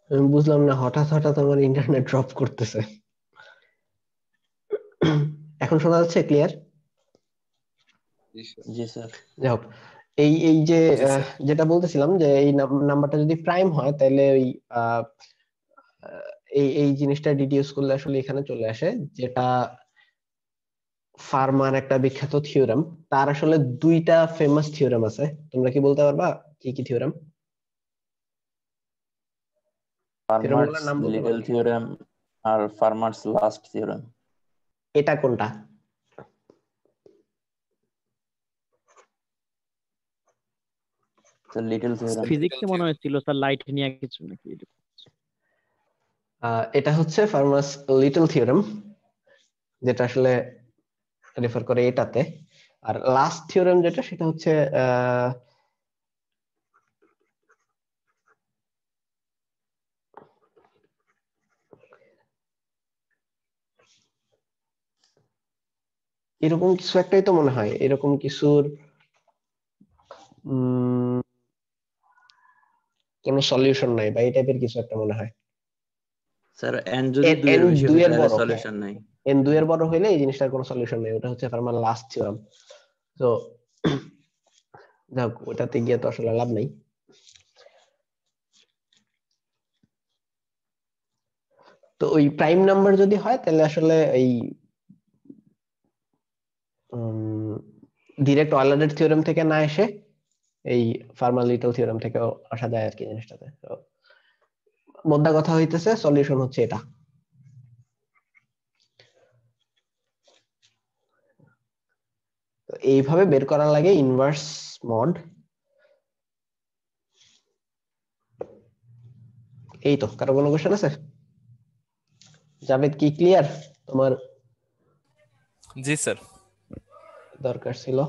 আমি বুঝলাম না, হঠাৎ হঠাৎ আমার ইন্টারনেট ড্রপ করতেছে। এখন শোনা যাচ্ছে ক্লিয়ার? জি স্যার। জি স্যার। যাই হোক, এই এই যে জি স্যার। যেটা বলতেছিলাম যে এই নাম্বারটা যদি প্রাইম হয় তাহলে ওই আহ, এই এই জিনিসটা ডিডিউস করলে আসলে এখানে চলে আসে, যেটা ফার্মার একটা বিখ্যাত থিওরেম। তার আসলে দুইটা ফেমাস থিওরেম আছে, তোমরা কি বলতে পারবা কি কি থিওরেম? থিওরেম ফার্মার্স গুলোর নাম বলতে লিটল পারো? Theorem are farmers last theorem. এটা কোনটা? Little theorem. লিটল ফিজিক্সে মনে থিওরেম। হয়েছিল স্যার, লাইট নিয়ে কিছু নাকি এরকম। এটা হচ্ছে ফার্মাস লিটল থিওরেম, যেটা আসলে রেফার করে এটাতে। আর লাস্ট থিওরেম যেটা, সেটা হচ্ছে আহ এরকম কিছু একটাই তো মনে হয়, এরকম কিছুর উম কোনো সলিউশন নাই বা এই টাইপের কিছু একটা মনে হয়। স্যার এন যদি এন এন 2 এর বেশি হয় দুইয়ের তাহলে বড়, হ্যাঁ, সলিউশন নাই। এন দুইয়ের বড় হইলে এই জিনিসটার কোনো সলিউশন নেই, ওটা হচ্ছে ফার্মার লাস্ট থিওরেম। তো যাক, ওটাতে গিয়ে তো আসলে লাভ নেই। তো ওই প্রাইম নাম্বার যদি হয় তাহলে আসলে এই ডিরেক্ট অয়লারের থিওরেম থেকে না এসে এই ফার্মার লিটল থিওরেম থেকেও আসা যায় আর কি জিনিসটাতে। তো মোদ্দা কথা হইতেছে সলিউশন হচ্ছে এটা। তো এইভাবে বের করা লাগে ইনভার্স মড। এই তো, কারো কোনো কোশ্চেন আছে? জাভেদ কি ক্লিয়ার তোমার? জি স্যার। দরকার ছিল,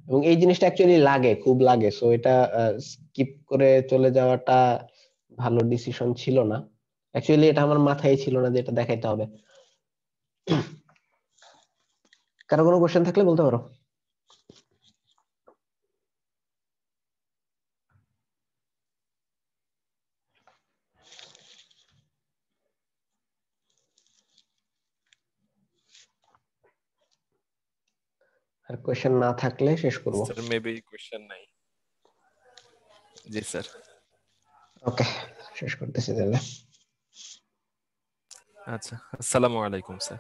এবং এই জিনিসটা অ্যাকচুয়ালি লাগে, খুব লাগে, সো এটা স্কিপ করে চলে যাওয়াটা ভালো ডিসিশন ছিল না। অ্যাকচুয়ালি এটা আমার মাথায় ছিল না যে এটা দেখাইতে হবে। কারো কোনো কোশ্চেন থাকলে বলতে পারো। আর কোশ্চেন না থাকলে শেষ করব। স্যার মেবি কোশ্চেন নাই। জি স্যার। ওকে, শেষ করতেছি তাহলে। আচ্ছা, আসসালামু আলাইকুম স্যার।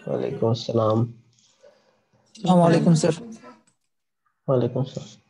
ওয়ালাইকুম আসসালাম। আসসালামু আলাইকুম স্যার। ওয়ালাইকুম আসসালাম।